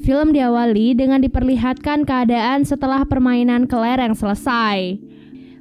film diawali dengan diperlihatkan keadaan setelah permainan kelereng selesai.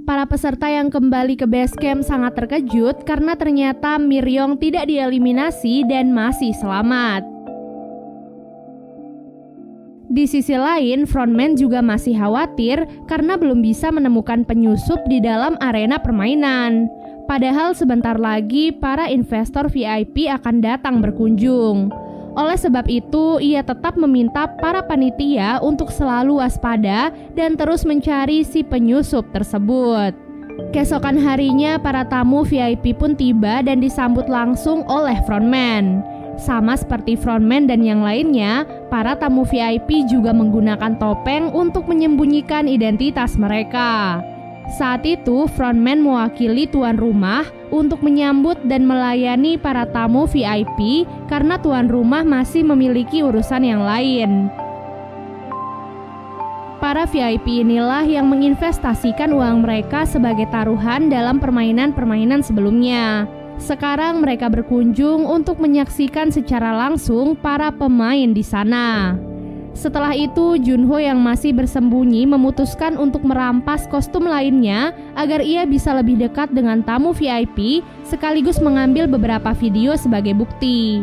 Para peserta yang kembali ke base camp sangat terkejut karena ternyata Miryong tidak dieliminasi dan masih selamat. Di sisi lain, frontman juga masih khawatir karena belum bisa menemukan penyusup di dalam arena permainan. Padahal sebentar lagi para investor VIP akan datang berkunjung. Oleh sebab itu, ia tetap meminta para panitia untuk selalu waspada dan terus mencari si penyusup tersebut. Keesokan harinya, para tamu VIP pun tiba dan disambut langsung oleh frontman. Sama seperti frontman dan yang lainnya, para tamu VIP juga menggunakan topeng untuk menyembunyikan identitas mereka. Saat itu, frontman mewakili tuan rumah untuk menyambut dan melayani para tamu VIP karena tuan rumah masih memiliki urusan yang lain. Para VIP inilah yang menginvestasikan uang mereka sebagai taruhan dalam permainan-permainan sebelumnya. Sekarang mereka berkunjung untuk menyaksikan secara langsung para pemain di sana. Setelah itu, Junho yang masih bersembunyi memutuskan untuk merampas kostum lainnya agar ia bisa lebih dekat dengan tamu VIP sekaligus mengambil beberapa video sebagai bukti.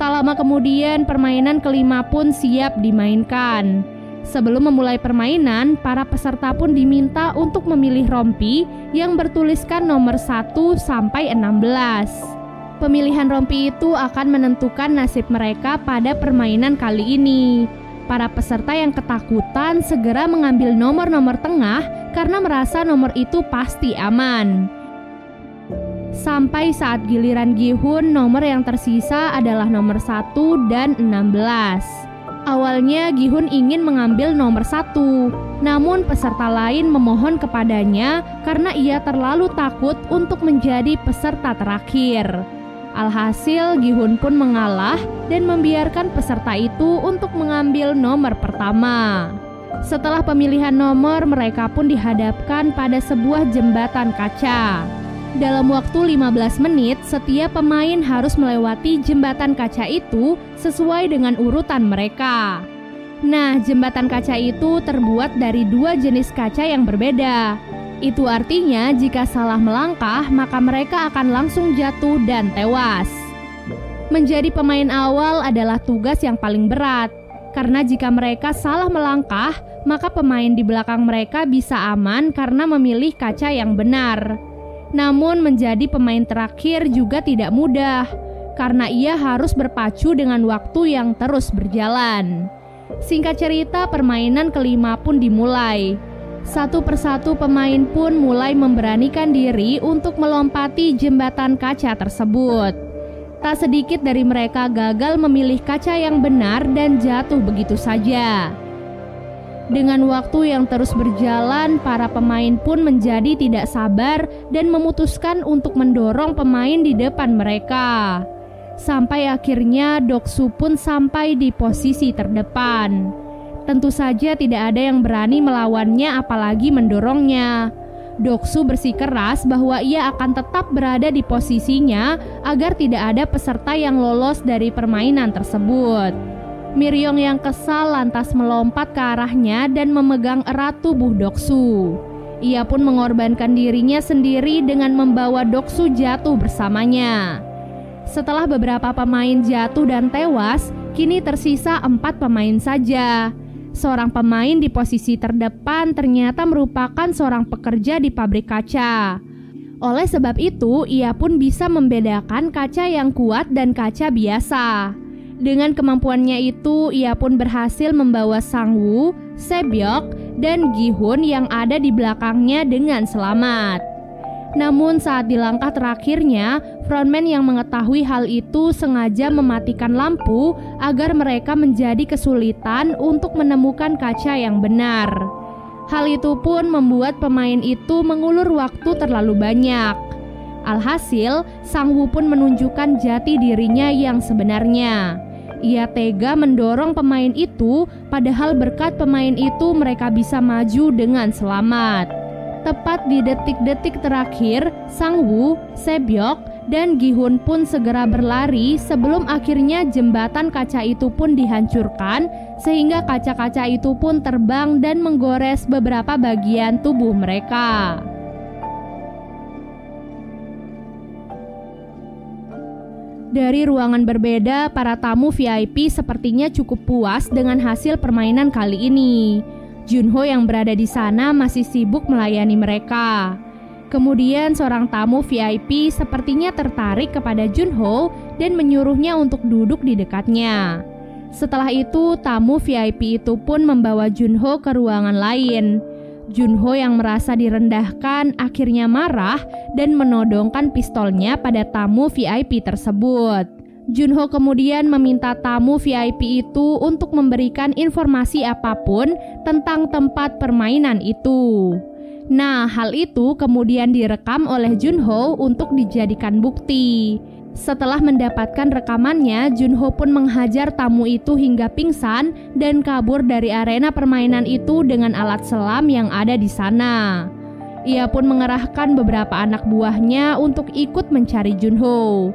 Tak lama kemudian, permainan kelima pun siap dimainkan. Sebelum memulai permainan, para peserta pun diminta untuk memilih rompi yang bertuliskan nomor 1 sampai 16. Pemilihan rompi itu akan menentukan nasib mereka pada permainan kali ini. Para peserta yang ketakutan segera mengambil nomor-nomor tengah karena merasa nomor itu pasti aman. Sampai saat giliran Gi-hun, nomor yang tersisa adalah nomor 1 dan 16. Awalnya Gi-hun ingin mengambil nomor 1, namun peserta lain memohon kepadanya karena ia terlalu takut untuk menjadi peserta terakhir. Alhasil, Gi-hun pun mengalah dan membiarkan peserta itu untuk mengambil nomor pertama. Setelah pemilihan nomor, mereka pun dihadapkan pada sebuah jembatan kaca. Dalam waktu 15 menit, setiap pemain harus melewati jembatan kaca itu sesuai dengan urutan mereka. Nah, jembatan kaca itu terbuat dari 2 jenis kaca yang berbeda. Itu artinya jika salah melangkah, maka mereka akan langsung jatuh dan tewas. Menjadi pemain awal adalah tugas yang paling berat, karena jika mereka salah melangkah, maka pemain di belakang mereka bisa aman karena memilih kaca yang benar. Namun menjadi pemain terakhir juga tidak mudah, karena ia harus berpacu dengan waktu yang terus berjalan. Singkat cerita, permainan kelima pun dimulai. Satu persatu pemain pun mulai memberanikan diri untuk melompati jembatan kaca tersebut. Tak sedikit dari mereka gagal memilih kaca yang benar dan jatuh begitu saja. Dengan waktu yang terus berjalan, para pemain pun menjadi tidak sabar dan memutuskan untuk mendorong pemain di depan mereka. Sampai akhirnya Doksu pun sampai di posisi terdepan. Tentu saja tidak ada yang berani melawannya apalagi mendorongnya. Doksu bersikeras bahwa ia akan tetap berada di posisinya agar tidak ada peserta yang lolos dari permainan tersebut. Miryong yang kesal lantas melompat ke arahnya dan memegang erat tubuh Doksu. Ia pun mengorbankan dirinya sendiri dengan membawa Doksu jatuh bersamanya. Setelah beberapa pemain jatuh dan tewas, kini tersisa 4 pemain saja. Seorang pemain di posisi terdepan ternyata merupakan seorang pekerja di pabrik kaca. Oleh sebab itu, ia pun bisa membedakan kaca yang kuat dan kaca biasa. Dengan kemampuannya itu, ia pun berhasil membawa Sang-woo, Sebyok, dan Gi-hun yang ada di belakangnya dengan selamat. Namun saat di langkah terakhirnya, frontman yang mengetahui hal itu sengaja mematikan lampu agar mereka menjadi kesulitan untuk menemukan kaca yang benar. Hal itu pun membuat pemain itu mengulur waktu terlalu banyak. Alhasil, Sang-woo pun menunjukkan jati dirinya yang sebenarnya. Ia tega mendorong pemain itu, padahal berkat pemain itu mereka bisa maju dengan selamat. Tepat di detik-detik terakhir, Sang-woo, Sebyok, dan Gi-hun pun segera berlari sebelum akhirnya jembatan kaca itu pun dihancurkan sehingga kaca-kaca itu pun terbang dan menggores beberapa bagian tubuh mereka. Dari ruangan berbeda, para tamu VIP sepertinya cukup puas dengan hasil permainan kali ini. Junho yang berada di sana masih sibuk melayani mereka. Kemudian seorang tamu VIP sepertinya tertarik kepada Junho dan menyuruhnya untuk duduk di dekatnya. Setelah itu, tamu VIP itu pun membawa Junho ke ruangan lain. Junho yang merasa direndahkan akhirnya marah dan menodongkan pistolnya pada tamu VIP tersebut. Junho kemudian meminta tamu VIP itu untuk memberikan informasi apapun tentang tempat permainan itu. Nah, hal itu kemudian direkam oleh Junho untuk dijadikan bukti. Setelah mendapatkan rekamannya, Junho pun menghajar tamu itu hingga pingsan dan kabur dari arena permainan itu dengan alat selam yang ada di sana. Ia pun mengerahkan beberapa anak buahnya untuk ikut mencari Junho.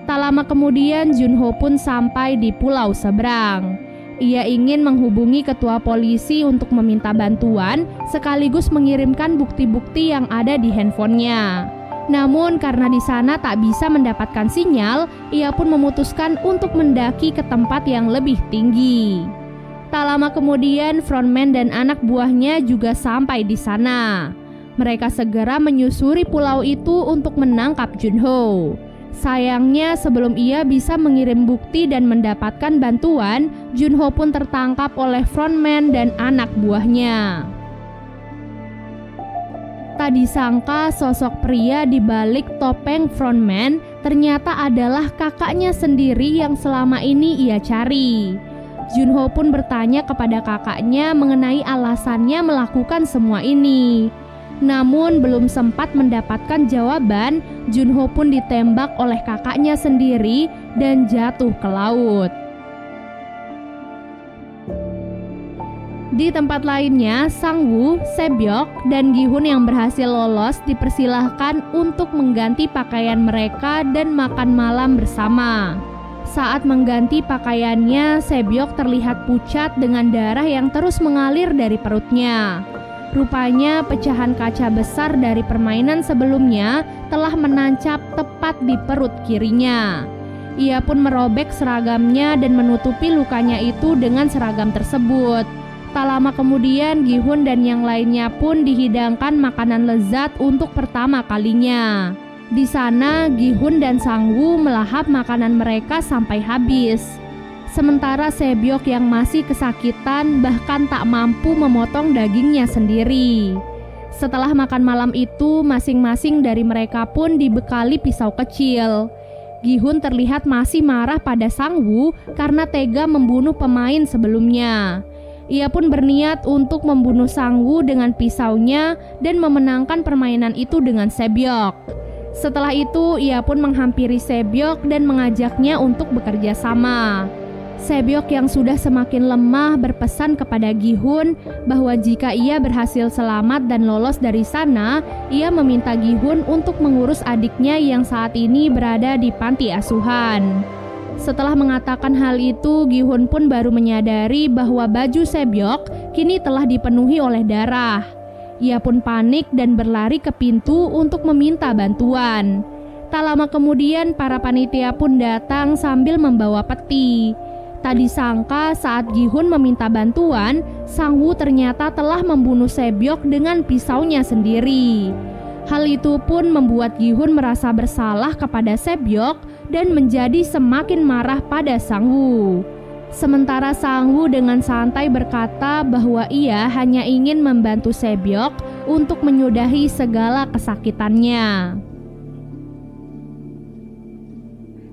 Tak lama kemudian Junho pun sampai di pulau seberang. Ia ingin menghubungi ketua polisi untuk meminta bantuan sekaligus mengirimkan bukti-bukti yang ada di handphonenya. Namun karena di sana tak bisa mendapatkan sinyal, ia pun memutuskan untuk mendaki ke tempat yang lebih tinggi. Tak lama kemudian frontman dan anak buahnya juga sampai di sana. Mereka segera menyusuri pulau itu untuk menangkap Junho. Sayangnya sebelum ia bisa mengirim bukti dan mendapatkan bantuan, Junho pun tertangkap oleh frontman dan anak buahnya. Tak disangka sosok pria di balik topeng frontman ternyata adalah kakaknya sendiri yang selama ini ia cari. Junho pun bertanya kepada kakaknya mengenai alasannya melakukan semua ini. Namun belum sempat mendapatkan jawaban, Junho pun ditembak oleh kakaknya sendiri dan jatuh ke laut. Di tempat lainnya, Sang-woo, Se-byok, dan Gi-hun yang berhasil lolos dipersilahkan untuk mengganti pakaian mereka dan makan malam bersama. Saat mengganti pakaiannya, Se-byok terlihat pucat dengan darah yang terus mengalir dari perutnya. Rupanya pecahan kaca besar dari permainan sebelumnya telah menancap tepat di perut kirinya. Ia pun merobek seragamnya dan menutupi lukanya itu dengan seragam tersebut. Tak lama kemudian Gi-hun dan yang lainnya pun dihidangkan makanan lezat untuk pertama kalinya. Di sana Gi-hun dan Sang-woo melahap makanan mereka sampai habis. Sementara Se-byok yang masih kesakitan bahkan tak mampu memotong dagingnya sendiri. Setelah makan malam itu, masing-masing dari mereka pun dibekali pisau kecil. Gi-hun terlihat masih marah pada Sang-woo karena tega membunuh pemain sebelumnya. Ia pun berniat untuk membunuh Sang-woo dengan pisaunya dan memenangkan permainan itu dengan Se-byok. Setelah itu, ia pun menghampiri Se-byok dan mengajaknya untuk bekerja sama. Se-byok yang sudah semakin lemah berpesan kepada Gi-hun bahwa jika ia berhasil selamat dan lolos dari sana, ia meminta Gi-hun untuk mengurus adiknya yang saat ini berada di panti asuhan. Setelah mengatakan hal itu, Gi-hun pun baru menyadari bahwa baju Se-byok kini telah dipenuhi oleh darah. Ia pun panik dan berlari ke pintu untuk meminta bantuan. Tak lama kemudian para panitia pun datang sambil membawa peti. Tak disangka saat Gi-hun meminta bantuan, Sang-woo ternyata telah membunuh Se-byok dengan pisaunya sendiri. Hal itu pun membuat Gi-hun merasa bersalah kepada Se-byok dan menjadi semakin marah pada Sang-woo. Sementara Sang-woo dengan santai berkata bahwa ia hanya ingin membantu Se-byok untuk menyudahi segala kesakitannya.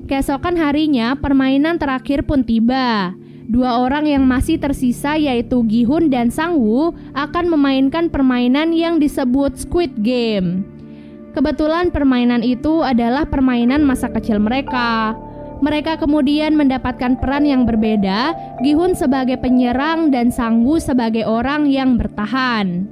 Keesokan harinya, permainan terakhir pun tiba. Dua orang yang masih tersisa yaitu Gi-hun dan Sang-woo akan memainkan permainan yang disebut Squid Game. Kebetulan permainan itu adalah permainan masa kecil mereka. Mereka kemudian mendapatkan peran yang berbeda, Gi-hun sebagai penyerang dan Sang-woo sebagai orang yang bertahan.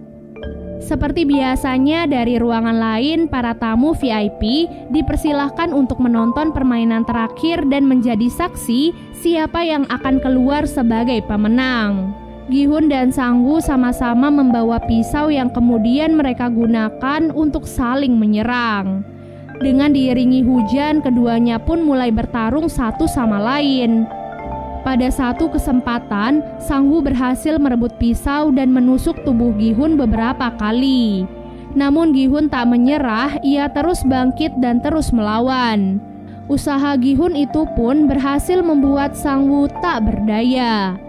Seperti biasanya dari ruangan lain, para tamu VIP dipersilahkan untuk menonton permainan terakhir dan menjadi saksi siapa yang akan keluar sebagai pemenang. Gi-hun dan Sang-woo sama-sama membawa pisau yang kemudian mereka gunakan untuk saling menyerang. Dengan diiringi hujan, keduanya pun mulai bertarung satu sama lain. Pada satu kesempatan, Sang-woo berhasil merebut pisau dan menusuk tubuh Gi-hun beberapa kali. Namun Gi-hun tak menyerah, ia terus bangkit dan terus melawan. Usaha Gi-hun itu pun berhasil membuat Sang-woo tak berdaya.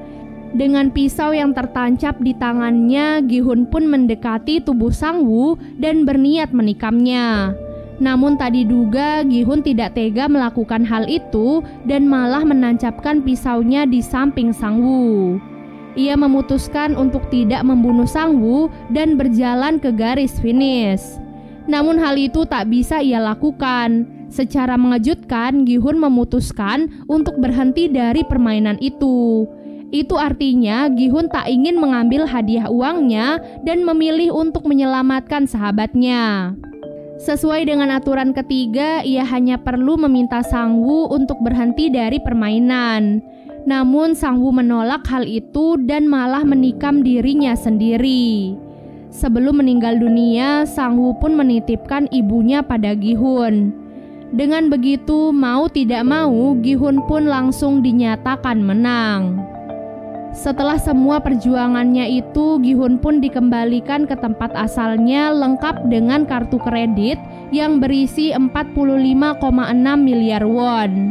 Dengan pisau yang tertancap di tangannya, Gi-hun pun mendekati tubuh Sang-woo dan berniat menikamnya. Namun tak diduga Gi-hun tidak tega melakukan hal itu dan malah menancapkan pisaunya di samping Sang-woo. Ia memutuskan untuk tidak membunuh Sang-woo dan berjalan ke garis finish. Namun hal itu tak bisa ia lakukan. Secara mengejutkan, Gi-hun memutuskan untuk berhenti dari permainan itu. Itu artinya Gi-hun tak ingin mengambil hadiah uangnya dan memilih untuk menyelamatkan sahabatnya. Sesuai dengan aturan ketiga, ia hanya perlu meminta Sang-woo untuk berhenti dari permainan. Namun Sang-woo menolak hal itu dan malah menikam dirinya sendiri. Sebelum meninggal dunia, Sang-woo pun menitipkan ibunya pada Gi-hun. Dengan begitu, mau tidak mau, Gi-hun pun langsung dinyatakan menang. Setelah semua perjuangannya itu, Gi-hun pun dikembalikan ke tempat asalnya lengkap dengan kartu kredit yang berisi 45,6 miliar won.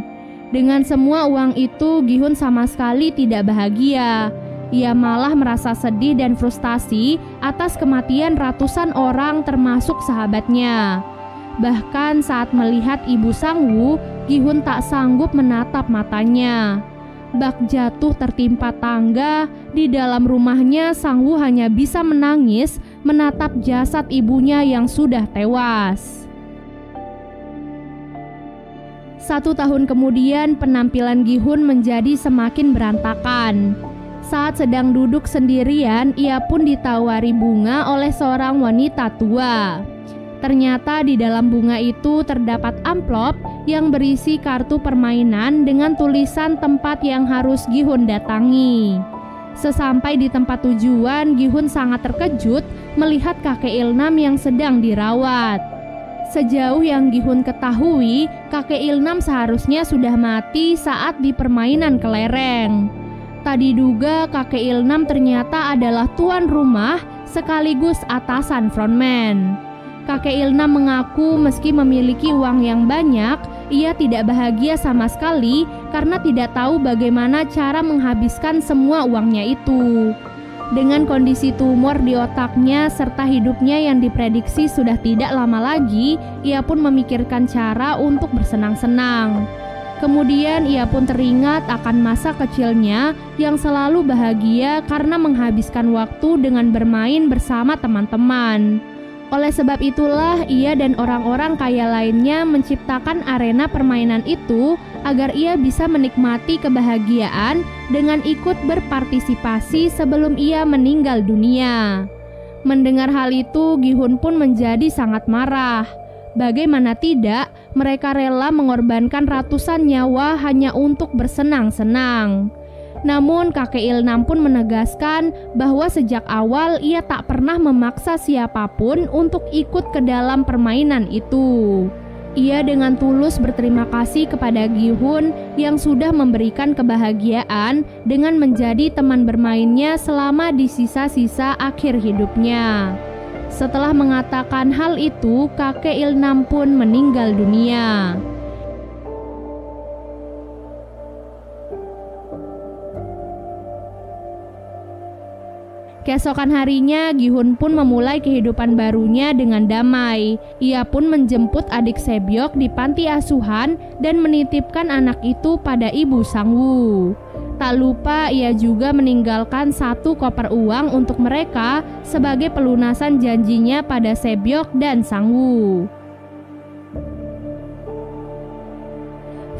Dengan semua uang itu, Gi-hun sama sekali tidak bahagia. Ia malah merasa sedih dan frustasi atas kematian ratusan orang termasuk sahabatnya. Bahkan saat melihat ibu Sang-woo, Gi-hun tak sanggup menatap matanya. Bak jatuh tertimpa tangga, di dalam rumahnya Sang-woo hanya bisa menangis menatap jasad ibunya yang sudah tewas. 1 tahun kemudian, penampilan Gi-hun menjadi semakin berantakan. Saat sedang duduk sendirian, ia pun ditawari bunga oleh seorang wanita tua. Ternyata di dalam bunga itu terdapat amplop yang berisi kartu permainan dengan tulisan tempat yang harus Gi-hun datangi. Sesampai di tempat tujuan, Gi-hun sangat terkejut melihat kakek Ilnam yang sedang dirawat. Sejauh yang Gi-hun ketahui, kakek Ilnam seharusnya sudah mati saat di permainan kelereng. Tak diduga kakek Ilnam ternyata adalah tuan rumah sekaligus atasan frontman. Kakek Ilnam mengaku meski memiliki uang yang banyak, ia tidak bahagia sama sekali karena tidak tahu bagaimana cara menghabiskan semua uangnya itu. Dengan kondisi tumor di otaknya serta hidupnya yang diprediksi sudah tidak lama lagi, ia pun memikirkan cara untuk bersenang-senang. Kemudian ia pun teringat akan masa kecilnya yang selalu bahagia karena menghabiskan waktu dengan bermain bersama teman-teman. Oleh sebab itulah ia dan orang-orang kaya lainnya menciptakan arena permainan itu agar ia bisa menikmati kebahagiaan dengan ikut berpartisipasi sebelum ia meninggal dunia. Mendengar hal itu, Gi-hun pun menjadi sangat marah. Bagaimana tidak, mereka rela mengorbankan ratusan nyawa hanya untuk bersenang-senang. Namun kakek Ilnam pun menegaskan bahwa sejak awal ia tak pernah memaksa siapapun untuk ikut ke dalam permainan itu. Ia dengan tulus berterima kasih kepada Gi-hun yang sudah memberikan kebahagiaan dengan menjadi teman bermainnya selama di sisa-sisa akhir hidupnya. Setelah mengatakan hal itu, kakek Ilnam pun meninggal dunia. Keesokan harinya, Gi-hun pun memulai kehidupan barunya dengan damai. Ia pun menjemput adik Sebyok di panti asuhan dan menitipkan anak itu pada ibu Sang-woo. Tak lupa ia juga meninggalkan 1 koper uang untuk mereka sebagai pelunasan janjinya pada Sebyok dan Sang-woo.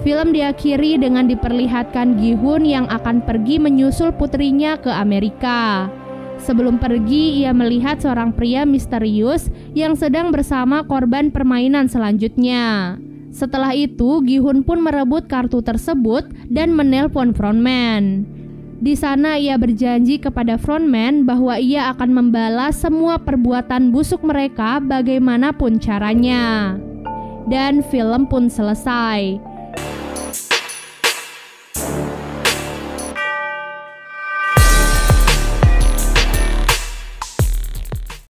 Film diakhiri dengan diperlihatkan Gi-hun yang akan pergi menyusul putrinya ke Amerika. Sebelum pergi, ia melihat seorang pria misterius yang sedang bersama korban permainan selanjutnya. Setelah itu, Gi-hun pun merebut kartu tersebut dan menelpon frontman. Di sana ia berjanji kepada frontman bahwa ia akan membalas semua perbuatan busuk mereka bagaimanapun caranya. Dan film pun selesai.